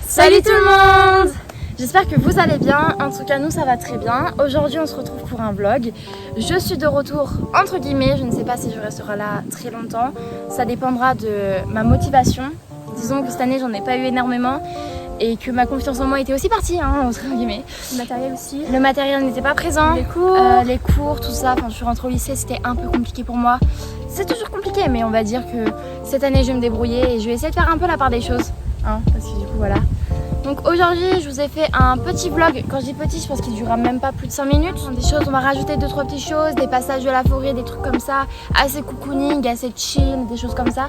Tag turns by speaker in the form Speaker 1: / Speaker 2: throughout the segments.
Speaker 1: Salut tout le monde! J'espère que vous allez bien, en tout cas nous ça va très bien. Aujourd'hui on se retrouve pour un vlog. Je suis de retour entre guillemets, je ne sais pas si je resterai là très longtemps. Ça dépendra de ma motivation. Disons que cette année j'en ai pas eu énormément et que ma confiance en moi était aussi partie, hein, entre guillemets.
Speaker 2: Le matériel aussi.
Speaker 1: Le matériel n'était pas présent.
Speaker 2: Les
Speaker 1: cours, tout ça. Quand je suis rentrée au lycée c'était un peu compliqué pour moi. C'est toujours compliqué mais on va dire que cette année je vais me débrouiller et je vais essayer de faire un peu la part des choses. Hein, parce que du coup voilà. Donc aujourd'hui je vous ai fait un petit vlog. Quand je dis petit je pense qu'il durera même pas plus de 5 minutes. Des choses, on va rajouter 2-3 petites choses, des passages de la forêt, des trucs comme ça, assez cocooning, assez chill, des choses comme ça.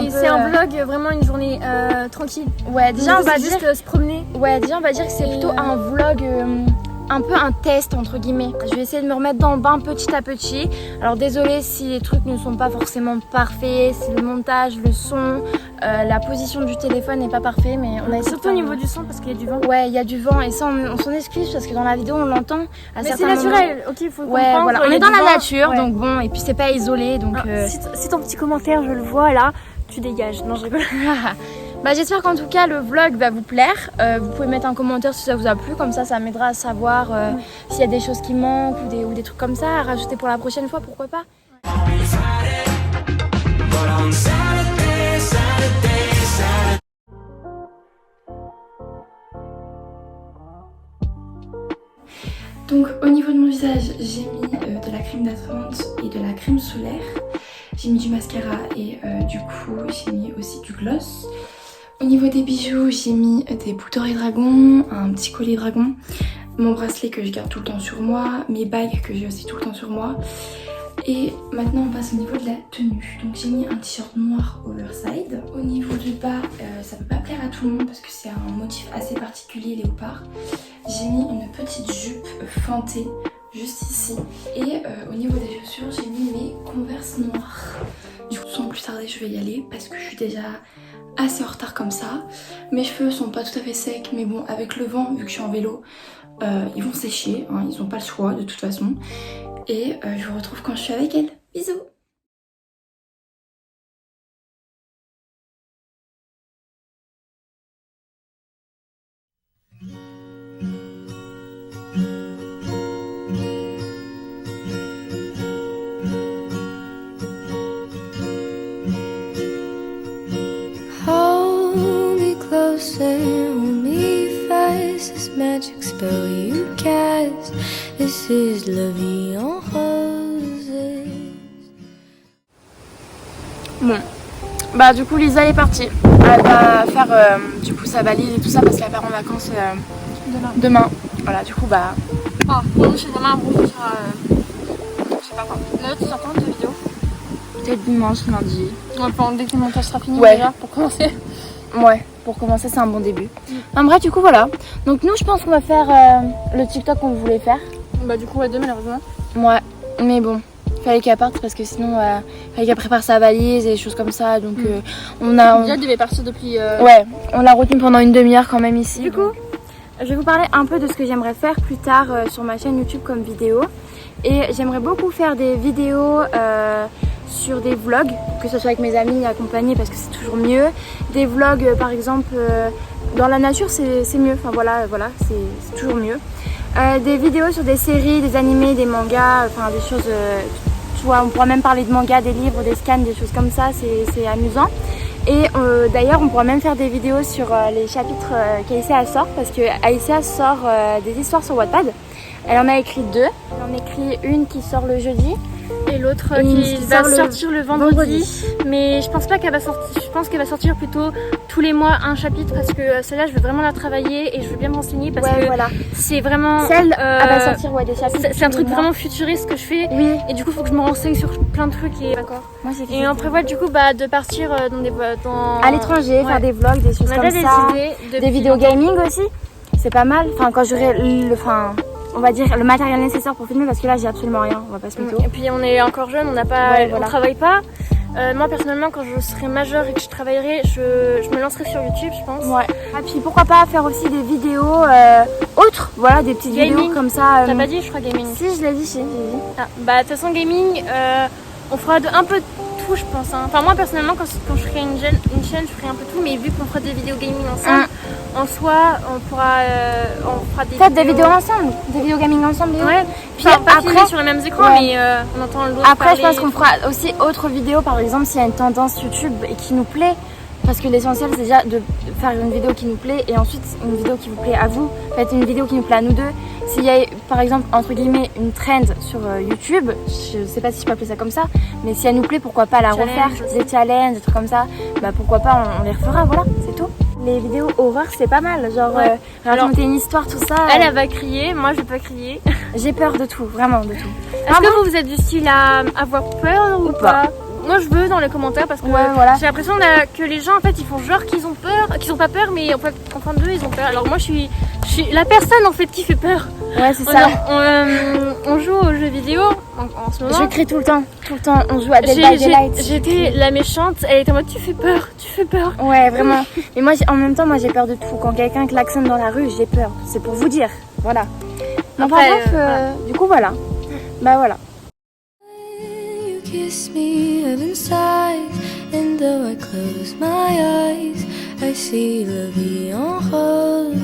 Speaker 2: C'est un vlog vraiment une journée tranquille.
Speaker 1: Ouais, déjà on va
Speaker 2: juste se promener.
Speaker 1: Ouais, déjà on va dire que c'est plutôt un vlog un peu un test entre guillemets. Je vais essayer de me remettre dans le bain petit à petit. Alors désolée si les trucs ne sont pas forcément parfaits, si le montage, le son, la position du téléphone n'est pas parfait, mais on a essayé
Speaker 2: surtout au niveau du son parce qu'il y a du vent.
Speaker 1: Ouais, il y a du vent et ça on s'en excuse parce que dans la vidéo on l'entend.
Speaker 2: Mais c'est naturel, ok, il faut comprendre.
Speaker 1: Ouais, voilà, on est dans la nature,
Speaker 2: ouais.
Speaker 1: Donc bon, et puis c'est pas isolé, donc.
Speaker 2: Si ton petit commentaire, je le vois là, tu dégages. Non, je rigole.
Speaker 1: Bah, j'espère qu'en tout cas le vlog va vous plaire. Vous pouvez mettre un commentaire si ça vous a plu, comme ça m'aidera à savoir s'il y a des choses qui manquent ou des trucs comme ça à rajouter pour la prochaine fois, pourquoi pas. Donc au niveau de mon visage, j'ai mis de la crème hydratante et de la crème solaire. J'ai mis du mascara et du coup j'ai mis aussi du gloss. Au niveau des bijoux, j'ai mis des boucles d'oreilles dragon, un petit collier dragon, mon bracelet que je garde tout le temps sur moi, mes bagues que j'ai aussi tout le temps sur moi. Et maintenant on passe au niveau de la tenue. Donc j'ai mis un t-shirt noir overside. Au niveau du bas, ça peut pas plaire à tout le monde parce que c'est un motif assez particulier léopard. J'ai mis une petite jupe fantée juste ici. Et au niveau des chaussures, j'ai mis mes Converse noires. Du coup sans plus tarder je vais y aller parce que je suis déjà assez en retard comme ça. Mes cheveux sont pas tout à fait secs mais bon avec le vent vu que je suis en vélo ils vont sécher, hein, ils ont pas le choix de toute façon. Et je vous retrouve quand je suis avec elle. Bisous.
Speaker 3: Hold me closer, hold me fast. This magic spell you cast. This is la vie en roses.
Speaker 1: Bon, bah du coup Lisa elle est partie. Elle va faire du coup sa valise et tout ça parce qu'elle part en vacances demain. Voilà, du coup bah.
Speaker 2: Oh, bon, j'ai vraiment un bon jour. Je sais pas quoi. Là, tu sors quand ta vidéo?
Speaker 1: Peut-être dimanche, lundi.
Speaker 2: Ouais, dès que le montage sera fini,
Speaker 1: Ouais.
Speaker 2: déjà, pour commencer.
Speaker 1: Ouais, pour commencer c'est un bon début. Enfin bref, du coup voilà. Donc nous je pense qu'on va faire le TikTok qu'on voulait faire.
Speaker 2: Bah, du coup, ouais, deux malheureusement.
Speaker 1: Ouais, mais bon, fallait qu'elle parte parce que sinon fallait qu'elle prépare sa valise et des choses comme ça. Donc on a.
Speaker 2: Déjà, elle devait partir depuis.
Speaker 1: Ouais, on l'a retenue pendant une demi-heure quand même ici.
Speaker 2: Du coup,
Speaker 1: je vais vous parler un peu de ce que j'aimerais faire plus tard sur ma chaîne YouTube comme vidéo. Et j'aimerais beaucoup faire des vidéos sur des vlogs, que ce soit avec mes amis accompagnés parce que c'est toujours mieux. Des vlogs par exemple dans la nature c'est mieux, enfin voilà c'est toujours mieux. Des vidéos sur des séries, des animés, des mangas, enfin des choses, tu vois, on pourra même parler de mangas, des livres, des scans, des choses comme ça, c'est amusant. Et d'ailleurs on pourra même faire des vidéos sur les chapitres qu'Aïssa sort parce que Aïssa sort des histoires sur Wattpad. Elle en a écrit 2, elle en a écrit une qui sort le jeudi
Speaker 2: et l'autre qui va sortir le vendredi. Mais je pense pas qu'elle va sortir, je pense qu'elle va sortir plutôt tous les mois un chapitre parce que celle-là je veux vraiment la travailler et je veux bien me renseigner parce que
Speaker 1: voilà.
Speaker 2: C'est vraiment
Speaker 1: celle elle va sortir des chapitres.
Speaker 2: C'est un truc vraiment futuriste que je fais.
Speaker 1: Oui.
Speaker 2: Et du coup faut que je me renseigne sur plein de trucs et d'accord. Et on prévoit du coup de partir dans
Speaker 1: à l'étranger, faire des vlogs, des choses comme ça. Des vidéos gaming aussi. C'est pas mal. Enfin quand j'aurai on va dire le matériel nécessaire pour filmer parce que là j'ai absolument rien, on va pas se mytho.
Speaker 2: Et puis on est encore jeune, on n'a pas, on travaille pas. Moi personnellement quand je serai majeure et que je travaillerai, je me lancerai sur YouTube je pense.
Speaker 1: Ouais. Et puis pourquoi pas faire aussi des vidéos autres, voilà des petites vidéos comme ça.
Speaker 2: T'as pas dit je crois gaming?
Speaker 1: Si je l'ai dit, j'ai dit.
Speaker 2: Ah, bah de toute façon gaming, on fera un peu tout, je pense. Hein. Enfin, moi personnellement, quand je ferai une chaîne, je ferai un peu tout, mais vu qu'on fera des vidéos gaming ensemble, en soi, on fera des
Speaker 4: vidéos ensemble, des vidéos gaming ensemble.
Speaker 2: Ouais.
Speaker 4: Puis
Speaker 2: pas
Speaker 4: après,
Speaker 2: filmer sur le même écran, mais on entend l'autre.
Speaker 4: Après, je pense qu'on fera aussi autre vidéo, par exemple, s'il y a une tendance YouTube et qui nous plaît. Parce que l'essentiel, c'est déjà de faire une vidéo qui nous plaît et ensuite une vidéo qui vous plaît à vous. Faites une vidéo qui nous plaît à nous deux. S'il y a, par exemple, entre guillemets, une trend sur YouTube, je sais pas si je peux appeler ça comme ça, mais si elle nous plaît, pourquoi pas la refaire, des challenges, des trucs comme ça, bah pourquoi pas, on les refera, voilà, c'est tout. Les vidéos horreur, c'est pas mal, genre raconter une histoire, tout ça.
Speaker 2: Elle va crier, moi je vais pas crier.
Speaker 4: J'ai peur de tout, vraiment de tout.
Speaker 2: Est-ce que vous êtes du style à avoir peur ou pas? Moi je veux dans les commentaires parce que j'ai l'impression que les gens en fait ils font genre qu'ils ont peur, qu'ils ont pas peur, mais en fait en fin d'eux ils ont peur. Alors moi je suis la personne en fait qui fait peur.
Speaker 4: Ouais, c'est ça.
Speaker 2: On joue aux jeux vidéo en ce moment.
Speaker 4: Je crie tout le temps. On joue à Dead by Daylight.
Speaker 2: J'étais la méchante, elle était en mode tu fais peur.
Speaker 4: Ouais, vraiment. Mais moi en même temps, moi j'ai peur de tout. Quand quelqu'un klaxonne dans la rue, j'ai peur. C'est pour vous dire. Voilà. Enfin bref, du coup voilà. Bah voilà.
Speaker 3: Kiss me heaven sighs, and though I close my eyes, I see la vie en roses.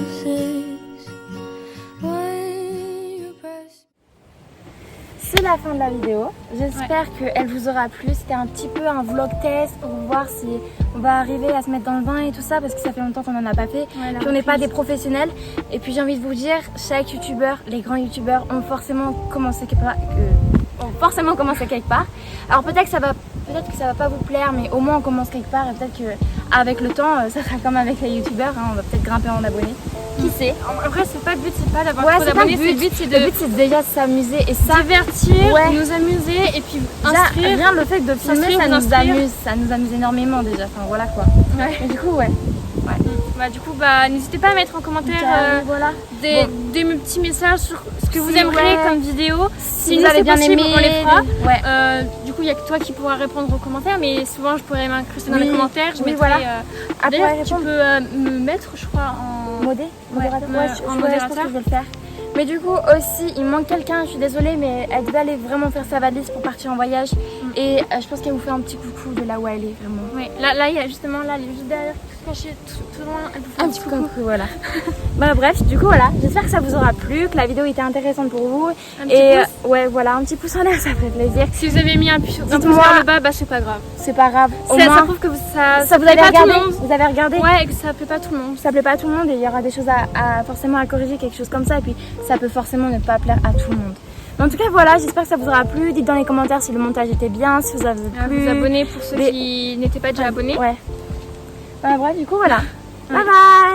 Speaker 4: C'est la fin de la vidéo. J'espère qu'elle vous aura plu. C'était un petit peu un vlog test pour voir si on va arriver à se mettre dans le bain et tout ça, parce que ça fait longtemps qu'on n'en a pas fait. Puis on n'est pas des professionnels. Et puis j'ai envie de vous dire, chaque youtubeur, les grands youtubeurs ont forcément commencé quelque part. Alors peut-être que ça va pas vous plaire, mais au moins on commence quelque part et peut-être qu'avec le temps, ça sera comme avec les youtubeurs, hein, on va peut-être grimper en abonnés. Qui sait?
Speaker 2: Après c'est pas le but, c'est pas d'avoir trop d'abonnés,
Speaker 4: le but c'est déjà de s'amuser et ça
Speaker 2: divertir, nous amuser et puis instruire.
Speaker 4: Rien le fait de filmer, ça nous amuse énormément déjà. Enfin voilà quoi.
Speaker 2: Ouais.
Speaker 4: Mais du coup
Speaker 2: Bah du coup n'hésitez pas à mettre en commentaire des petits messages sur ce que vous aimeriez comme vidéo.
Speaker 4: Si vous avez bien aimé,
Speaker 2: on les fera. Du coup il y a que toi qui pourras répondre aux commentaires, mais souvent je pourrais m'incruster dans les commentaires. Je mettrai, d'ailleurs tu peux me mettre je crois en
Speaker 4: modérateur. Je pense que je vais le faire. Mais du coup aussi il manque quelqu'un, je suis désolée, mais elle devait aller vraiment faire sa valise pour partir en voyage et je pense qu'elle vous fait un petit coucou de là où elle est vraiment.
Speaker 2: Ouais, là il y a justement là elle est juste derrière, cachée tout loin, elle vous fait
Speaker 4: un petit coucou. Voilà. Bah bref, du coup voilà, j'espère que ça vous aura plu, que la vidéo était intéressante pour vous. Un petit pouce en l'air, ça fait plaisir.
Speaker 2: Si vous avez mis un pouce vers le bas, bah c'est pas grave.
Speaker 4: C'est pas grave.
Speaker 2: Ça prouve que ça
Speaker 4: vous avez regardé. Vous avez regardé.
Speaker 2: Ouais, et que ça plaît pas à tout le monde.
Speaker 4: Ça plaît pas à tout le monde et il y aura des choses forcément à corriger, quelque chose comme ça, et puis ça peut forcément ne pas plaire à tout le monde. Mais en tout cas voilà, j'espère que ça vous aura plu. Dites dans les commentaires si le montage était bien, si vous avez plu.
Speaker 2: Vous abonner pour ceux qui n'étaient pas déjà abonnés.
Speaker 4: Ouais. Bref, du coup voilà. Bye bye.